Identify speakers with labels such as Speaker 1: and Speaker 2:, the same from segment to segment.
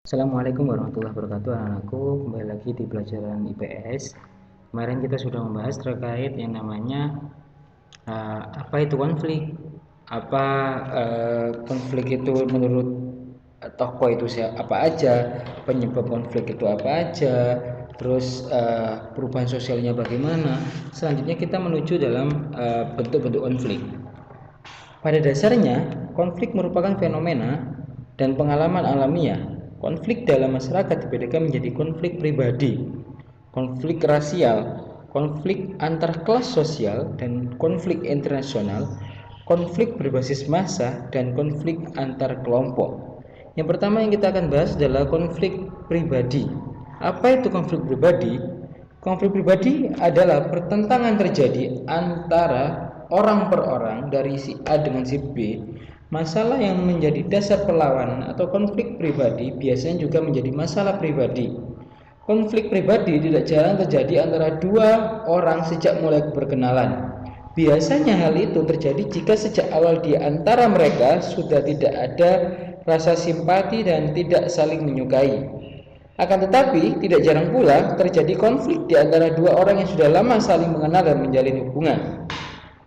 Speaker 1: Assalamualaikum warahmatullahi wabarakatuh, anak-anakku. Kembali lagi di pelajaran IPS. Kemarin kita sudah membahas terkait yang namanya apa itu konflik, apa konflik itu menurut tokoh itu apa aja, penyebab konflik itu apa aja, terus perubahan sosialnya bagaimana. Selanjutnya kita menuju dalam bentuk-bentuk konflik. Pada dasarnya, konflik merupakan fenomena dan pengalaman alamiah. Konflik dalam masyarakat dibedakan menjadi konflik pribadi, konflik rasial, konflik antar kelas sosial, dan konflik internasional, konflik berbasis massa, dan konflik antar kelompok. Yang pertama yang kita akan bahas adalah konflik pribadi. Apa itu konflik pribadi? Konflik pribadi adalah pertentangan terjadi antara orang per orang dari si A dengan si B. Masalah yang menjadi dasar perlawanan atau konflik pribadi biasanya juga menjadi masalah pribadi. Konflik pribadi tidak jarang terjadi antara dua orang sejak mulai berkenalan. Biasanya hal itu terjadi jika sejak awal di antara mereka sudah tidak ada rasa simpati dan tidak saling menyukai. Akan tetapi, tidak jarang pula terjadi konflik di antara dua orang yang sudah lama saling mengenal dan menjalin hubungan.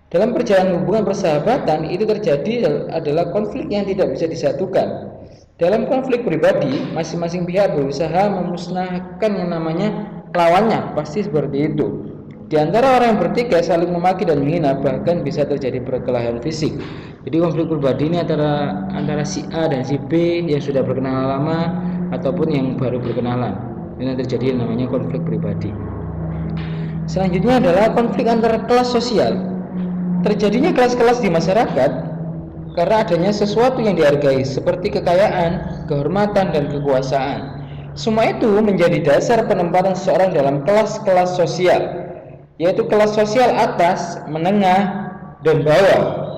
Speaker 1: Dalam perjalanan hubungan persahabatan, itu terjadi adalah konflik yang tidak bisa disatukan. Dalam konflik pribadi, masing-masing pihak berusaha memusnahkan yang namanya lawannya, pasti seperti itu. Di antara orang yang bertiga saling memaki dan menghina, bahkan bisa terjadi perkelahian fisik. Jadi konflik pribadi ini antara si A dan si B yang sudah berkenalan lama ataupun yang baru berkenalan. Ini terjadi yang namanya konflik pribadi. Selanjutnya adalah konflik antara kelas sosial. Terjadinya kelas-kelas di masyarakat karena adanya sesuatu yang dihargai seperti kekayaan, kehormatan, dan kekuasaan. Semua itu menjadi dasar penempatan seseorang dalam kelas-kelas sosial, yaitu kelas sosial atas, menengah, dan bawah.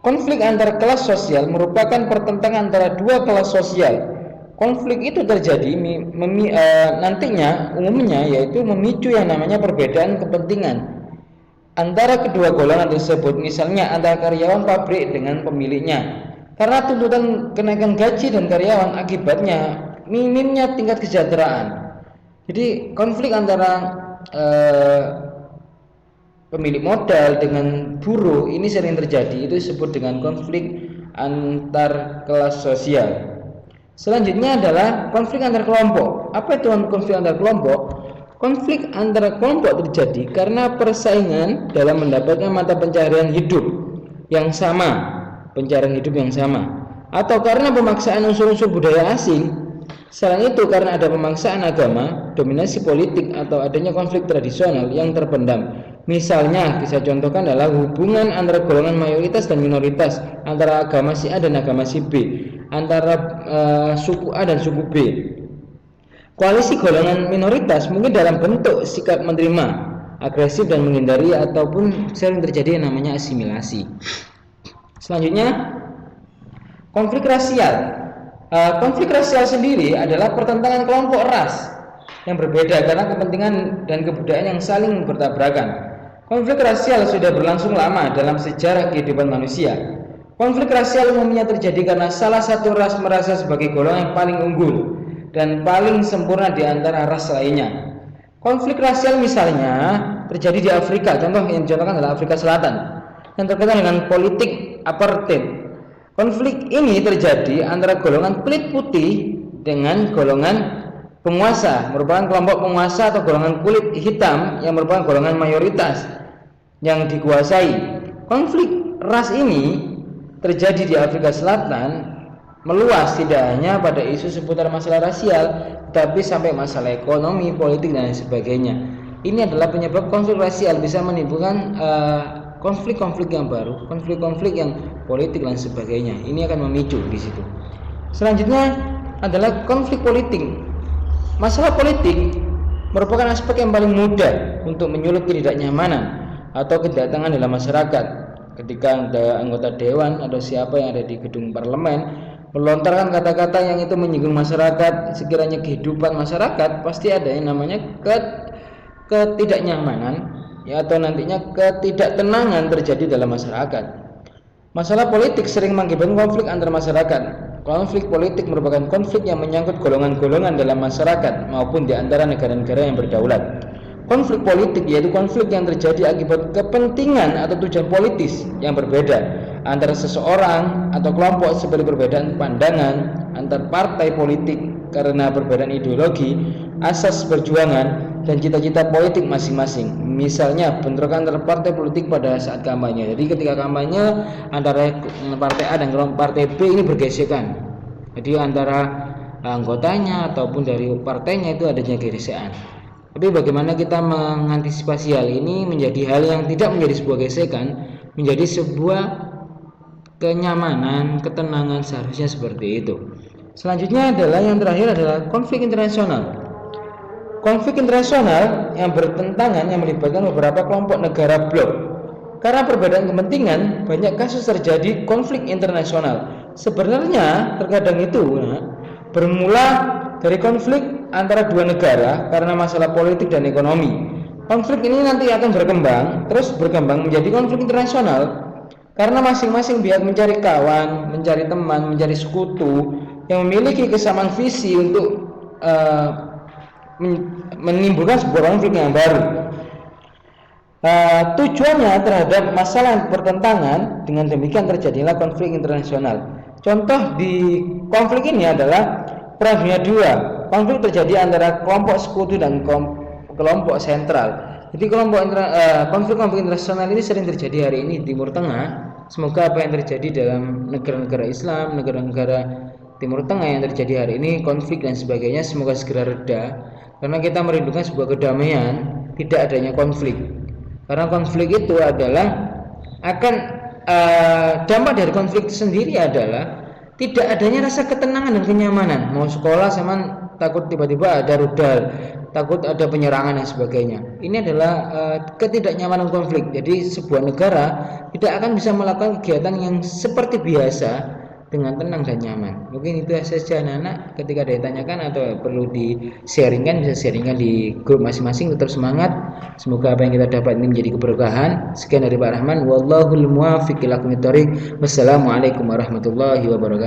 Speaker 1: Konflik antar kelas sosial merupakan pertentangan antara dua kelas sosial. Konflik itu terjadi nantinya umumnya yaitu memicu yang namanya perbedaan kepentingan antara kedua golongan tersebut, misalnya antara karyawan pabrik dengan pemiliknya. Karena tuntutan kenaikan gaji dan karyawan, akibatnya minimnya tingkat kesejahteraan. Jadi konflik antara pemilik modal dengan buruh ini sering terjadi, itu disebut dengan konflik antar kelas sosial. Selanjutnya adalah konflik antar kelompok. Apa itu konflik antar kelompok? Konflik antara kelompok terjadi karena persaingan dalam mendapatkan mata pencaharian hidup yang sama, atau karena pemaksaan unsur-unsur budaya asing. Selain itu, karena ada pemaksaan agama, dominasi politik, atau adanya konflik tradisional yang terpendam. Misalnya, bisa contohkan adalah hubungan antara golongan mayoritas dan minoritas, antara agama si A dan agama si B, antara suku A dan suku B. Koalisi golongan minoritas mungkin dalam bentuk sikap menerima, agresif dan menghindari, ataupun sering terjadi yang namanya asimilasi. Selanjutnya, konflik rasial. Konflik rasial sendiri adalah pertentangan kelompok ras yang berbeda karena kepentingan dan kebudayaan yang saling bertabrakan. Konflik rasial sudah berlangsung lama dalam sejarah kehidupan manusia. Konflik rasial umumnya terjadi karena salah satu ras merasa sebagai golongan yang paling unggul dan paling sempurna di antara ras lainnya. Konflik rasial misalnya terjadi di Afrika, contoh yang dicontohkan adalah Afrika Selatan, yang terkait dengan politik apartheid. Konflik ini terjadi antara golongan kulit putih dengan golongan penguasa, merupakan kelompok penguasa, atau golongan kulit hitam yang merupakan golongan mayoritas yang dikuasai. Konflik ras ini terjadi di Afrika Selatan, meluas tidak hanya pada isu seputar masalah rasial, tapi sampai masalah ekonomi, politik, dan sebagainya. Ini adalah penyebab konflik rasial bisa menimbulkan konflik-konflik yang baru, konflik-konflik yang politik dan sebagainya. Ini akan memicu di situ. Selanjutnya adalah konflik politik. Masalah politik merupakan aspek yang paling mudah untuk menyulut ketidaknyamanan atau kedatangan dalam masyarakat. Ketika ada anggota dewan atau siapa yang ada di gedung parlemen melontarkan kata-kata yang itu menyinggung masyarakat, sekiranya kehidupan masyarakat, pasti ada yang namanya ketidaknyamanan, ya, atau nantinya ketidaktenangan terjadi dalam masyarakat. Masalah politik sering mengakibatkan konflik antar masyarakat. Konflik politik merupakan konflik yang menyangkut golongan-golongan dalam masyarakat maupun di antara negara-negara yang berdaulat. Konflik politik yaitu konflik yang terjadi akibat kepentingan atau tujuan politis yang berbeda antara seseorang atau kelompok seperti perbedaan pandangan antar partai politik karena perbedaan ideologi, asas perjuangan, dan cita-cita politik masing-masing. Misalnya bentrokan antar partai politik pada saat kampanye. Jadi ketika kampanye antara partai A dan partai B ini bergesekan. Jadi antara anggotanya ataupun dari partainya itu adanya gesekan. Tapi bagaimana kita mengantisipasi hal ini menjadi hal yang tidak menjadi sebuah gesekan, menjadi sebuah kenyamanan, ketenangan, seharusnya seperti itu. Selanjutnya adalah yang terakhir adalah konflik internasional. Konflik internasional yang bertentangan yang melibatkan beberapa kelompok negara blok. Karena perbedaan kepentingan, banyak kasus terjadi konflik internasional. Sebenarnya terkadang itu bermula dari konflik antara dua negara karena masalah politik dan ekonomi. Konflik ini nanti akan terus berkembang menjadi konflik internasional karena masing-masing pihak mencari kawan, mencari teman, mencari sekutu yang memiliki kesamaan visi untuk menimbulkan sebuah konflik yang baru. Tujuannya terhadap masalah pertentangan, dengan demikian terjadilah konflik internasional. Contoh di konflik ini adalah Perang Dunia II. Konflik terjadi antara kelompok sekutu dan kelompok sentral. Jadi konflik-konflik internasional ini sering terjadi hari ini di Timur Tengah. Semoga apa yang terjadi dalam negara-negara Islam, negara-negara Timur Tengah yang terjadi hari ini, konflik dan sebagainya, semoga segera reda. Karena kita merindukan sebuah kedamaian, tidak adanya konflik. Karena konflik itu adalah dampak dari konflik sendiri adalah tidak adanya rasa ketenangan dan kenyamanan. Mau sekolah sama takut tiba-tiba ada rudal, takut ada penyerangan dan sebagainya. Ini adalah ketidaknyamanan konflik. Jadi sebuah negara tidak akan bisa melakukan kegiatan yang seperti biasa dengan tenang dan nyaman. Mungkin itu saja anak-anak. Ketika ada yang ditanyakan atau perlu di-sharingkan, bisa sharingkan di grup masing-masing. Tetap semangat. Semoga apa yang kita dapat ini menjadi keberkahan. Sekian dari Pak Rahman. Wallahul muwaffiq ila aqwamit thoriq. Wassalamualaikum warahmatullahi wabarakatuh.